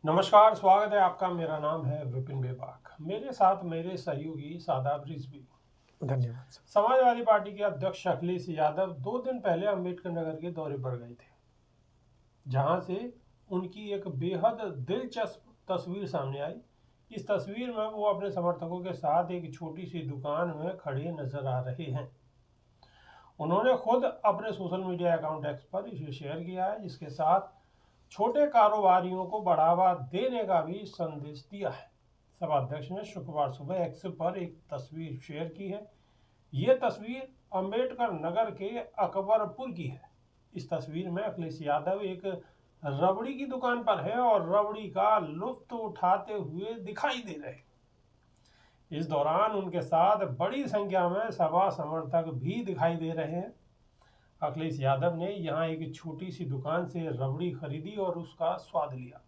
नमस्कार, स्वागत है आपका। मेरा नाम है विपिन बेबाक। मेरे साथ मेरे सहयोगी शादाब रिजवी। धन्यवाद सर। समाजवादी पार्टी के अध्यक्ष अखिलेश यादव 2 दिन पहले अंबेडकर नगर के दौरे पर गए थे, जहां से उनकी एक बेहद दिलचस्प तस्वीर सामने आई। इस तस्वीर में वो अपने समर्थकों के साथ एक छोटी सी दुकान में खड़े नजर आ रहे हैं। उन्होंने खुद अपने सोशल मीडिया अकाउंट एक्स पर इसे शेयर किया है, जिसके साथ छोटे कारोबारियों को बढ़ावा देने का भी संदेश दिया है। सभा अध्यक्ष ने शुक्रवार सुबह एक्स पर एक तस्वीर शेयर की है। ये तस्वीर अंबेडकर नगर के अकबरपुर की है। इस तस्वीर में अखिलेश यादव एक रबड़ी की दुकान पर है और रबड़ी का लुत्फ उठाते हुए दिखाई दे रहे हैं। इस दौरान उनके साथ बड़ी संख्या में सभा समर्थक भी दिखाई दे रहे हैं। अखिलेश यादव ने यहाँ एक छोटी सी दुकान से रबड़ी खरीदी और उसका स्वाद लिया।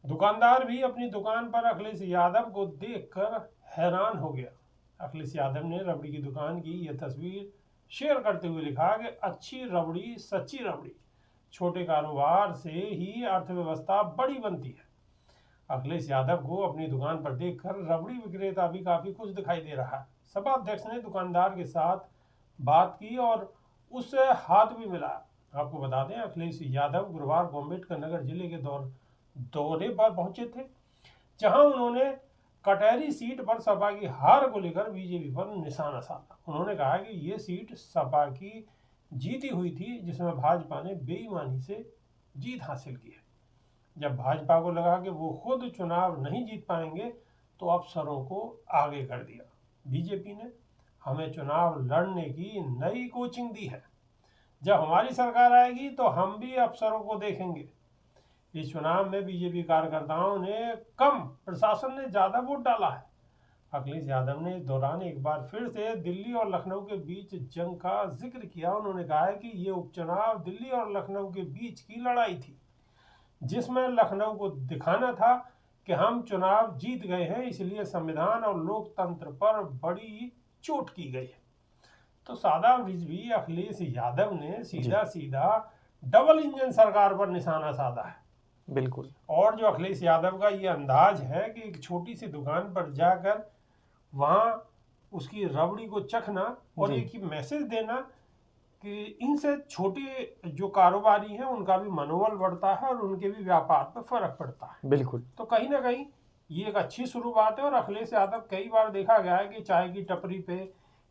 दुकानदार भी अपनी दुकान पर अखिलेश यादव को देखकर हैरान हो गया। अखिलेश यादव ने रबड़ी की दुकान की यह तस्वीर शेयर करते हुए लिखा कि अच्छी रबड़ी सच्ची रबड़ी, छोटे कारोबार से ही अर्थव्यवस्था बड़ी बनती है। अखिलेश यादव को अपनी दुकान पर देखकर रबड़ी विक्रेता भी काफी खुश दिखाई दे रहा है। सभा अध्यक्ष ने दुकानदार के साथ बात की और उससे हाथ भी मिलाया। आपको बता दें, अखिलेश यादव गुरुवार को अम्बेडकर नगर जिले के दौरे पर पहुंचे थे, जहां उन्होंने कटहरी सीट पर सपा की हार को लेकर बीजेपी पर निशाना साधा। उन्होंने कहा कि ये सीट सपा की जीती हुई थी, जिसमें भाजपा ने बेईमानी से जीत हासिल की है। जब भाजपा को लगा कि वो खुद चुनाव नहीं जीत पाएंगे, तो अफसरों को आगे कर दिया। बीजेपी ने हमें चुनाव लड़ने की नई कोचिंग दी है। जब हमारी सरकार आएगी तो हम भी अफसरों को देखेंगे। इस चुनाव में बीजेपी कार्यकर्ताओं ने कम, प्रशासन ने ज्यादा वोट डाला है। अखिलेश यादव ने इस दौरान एक बार फिर से दिल्ली और लखनऊ के बीच जंग का जिक्र किया। उन्होंने कहा है कि ये उपचुनाव दिल्ली और लखनऊ के बीच की लड़ाई थी, जिसमें लखनऊ को दिखाना था कि हम चुनाव जीत गए हैं, इसलिए संविधान और लोकतंत्र पर बड़ी चोट की गई है। तो शादाब रिजवी, अखिलेश यादव ने सीधा सीधा डबल इंजन सरकार पर निशाना साधा है। बिल्कुल। और जो अखिलेश यादव का ये अंदाज है कि एक छोटी सी दुकान पर जाकर वहां उसकी रबड़ी को चखना और एक ही मैसेज देना कि इनसे छोटे जो कारोबारी हैं उनका भी मनोबल बढ़ता है और उनके भी व्यापार पर फर्क पड़ता है। बिल्कुल। तो कहीं ना कहीं ये एक अच्छी शुरुआत है। और अखिलेश यादव कई बार देखा गया है कि चाय की टपरी पे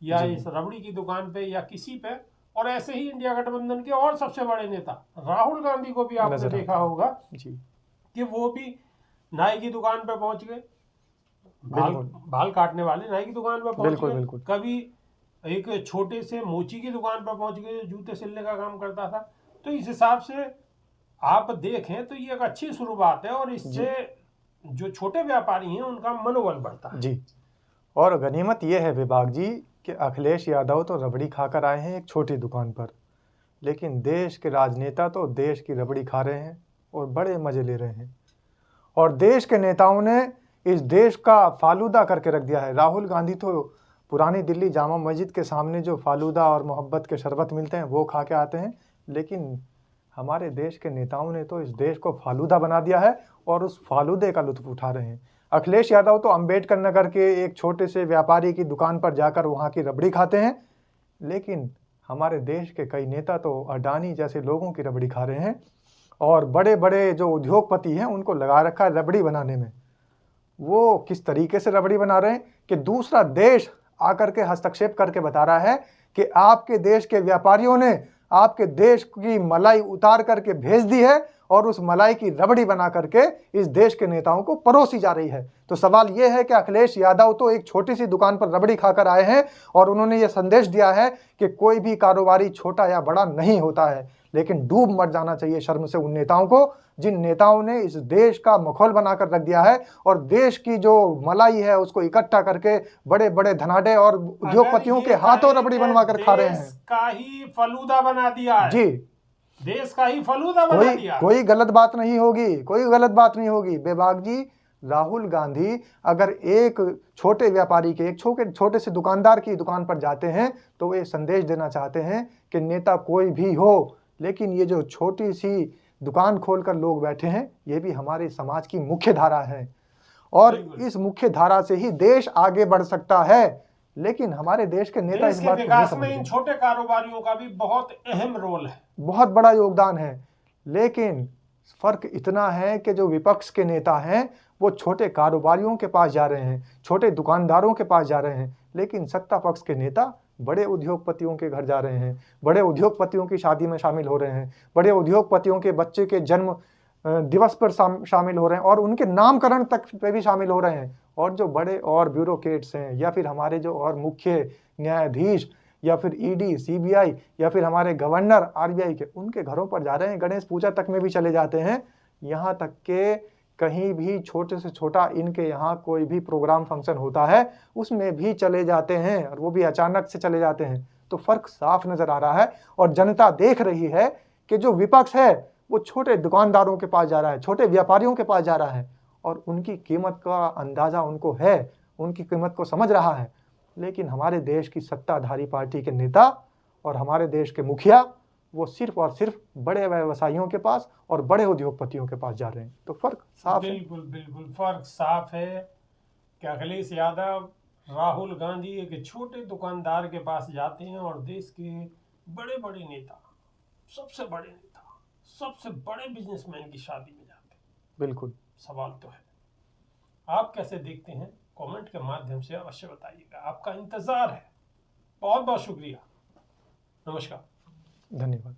या इस रबड़ी की दुकान पे या किसी पे, और ऐसे ही इंडिया गठबंधन के और सबसे बड़े नेता राहुल गांधी को भी आपने देखा होगा कि वो भी नाई की दुकान पे पहुंच गए, बाल काटने वाले नाई की दुकान पे पहुंच गए। कभी एक छोटे से मोची की दुकान पर पहुंच गए, जूते सिलने का काम करता था। तो इस हिसाब से आप देखें तो ये एक अच्छी शुरुआत है और इससे जो छोटे व्यापारी हैं उनका मनोबल बढ़ता है। जी। और गनीमत ये है विभाग जी कि अखिलेश यादव तो रबड़ी खाकर आए हैं एक छोटी दुकान पर, लेकिन देश के राजनेता तो देश की रबड़ी खा रहे हैं और बड़े मजे ले रहे हैं। और देश के नेताओं ने इस देश का फालूदा करके रख दिया है। राहुल गांधी तो पुरानी दिल्ली जामा मस्जिद के सामने जो फालूदा और मोहब्बत के शरबत मिलते हैं वो खा के आते हैं, लेकिन हमारे देश के नेताओं ने तो इस देश को फालूदा बना दिया है और उस फालूदे का लुत्फ उठा रहे हैं। अखिलेश यादव तो अंबेडकर नगर के एक छोटे से व्यापारी की दुकान पर जाकर वहाँ की रबड़ी खाते हैं, लेकिन हमारे देश के कई नेता तो अडानी जैसे लोगों की रबड़ी खा रहे हैं और बड़े बड़े जो उद्योगपति हैं उनको लगा रखा है रबड़ी बनाने में। वो किस तरीके से रबड़ी बना रहे हैं कि दूसरा देश आकर के हस्तक्षेप करके बता रहा है कि आपके देश के व्यापारियों ने आपके देश की मलाई उतार करके भेज दी है और उस मलाई की रबड़ी बना करके इस देश के नेताओं को परोसी जा रही है। तो सवाल यह है कि अखिलेश यादव तो एक छोटी सी दुकान पर रबड़ी खाकर आए हैं और उन्होंने ये संदेश दिया है कि कोई भी कारोबारी छोटा या बड़ा नहीं होता है, लेकिन डूब मर जाना चाहिए शर्म से उन नेताओं को जिन नेताओं ने इस देश का मखौल बनाकर रख दिया है और देश की जो मलाई है उसको इकट्ठा करके बड़े बड़े धनाढ्य और उद्योगपतियों के हाथों रबड़ी बनवा कर खा रहे हैं। देश का ही फलूदा बना दिया है जी, देश का ही फलूदा बना दिया। कोई गलत बात नहीं होगी, कोई गलत बात नहीं होगी। बेबाक जी, राहुल गांधी अगर एक छोटे व्यापारी के, एक छोटे से दुकानदार की दुकान पर जाते हैं तो वे संदेश देना चाहते हैं कि नेता कोई भी हो, लेकिन ये जो छोटी सी दुकान खोलकर लोग बैठे हैं, ये भी हमारे समाज की मुख्य धारा है और इस मुख्य धारा से ही देश आगे बढ़ सकता है। लेकिन हमारे देश के नेता इस बात को नहीं विकास समझ में रहे। इन छोटे कारोबारियों का भी बहुत अहम रोल है, बहुत बड़ा योगदान है। लेकिन फर्क इतना है कि जो विपक्ष के नेता हैं वो छोटे कारोबारियों के पास जा रहे हैं, छोटे दुकानदारों के पास जा रहे हैं, लेकिन सत्ता पक्ष के नेता बड़े उद्योगपतियों के घर जा रहे हैं, बड़े उद्योगपतियों की शादी में शामिल हो रहे हैं, बड़े उद्योगपतियों के बच्चे के जन्म दिवस पर शामिल हो रहे हैं और उनके नामकरण तक पे भी शामिल हो रहे हैं। और जो बड़े और ब्यूरोक्रेट्स हैं या फिर हमारे जो और मुख्य न्यायाधीश या फिर ईडी, सीबीआई या फिर हमारे गवर्नर आरबीआई के, उनके घरों पर जा रहे हैं, गणेश पूजा तक में भी चले जाते हैं। यहाँ तक के कहीं भी छोटे से छोटा इनके यहाँ कोई भी प्रोग्राम फंक्शन होता है उसमें भी चले जाते हैं और वो भी अचानक से चले जाते हैं। तो फर्क साफ नजर आ रहा है और जनता देख रही है कि जो विपक्ष है वो छोटे दुकानदारों के पास जा रहा है, छोटे व्यापारियों के पास जा रहा है और उनकी कीमत का अंदाजा उनको है, उनकी कीमत को समझ रहा है। लेकिन हमारे देश की सत्ताधारी पार्टी के नेता और हमारे देश के मुखिया वो सिर्फ और सिर्फ बड़े व्यवसायियों के पास और बड़े उद्योगपतियों के पास जा रहे हैं। तो फर्क साफ है। बिल्कुल बिल्कुल फर्क साफ है कि अखिलेश यादव, राहुल गांधी एक छोटे दुकानदार के पास जाते हैं और देश के बड़े बड़े नेता, सबसे बड़े नेता, सबसे बड़े बिजनेसमैन की शादी में जाते हैं। बिल्कुल। सवाल तो है, आप कैसे देखते हैं? कमेंट के माध्यम से अवश्य बताइएगा, आपका इंतजार है। बहुत बहुत शुक्रिया, नमस्कार, धन्यवाद।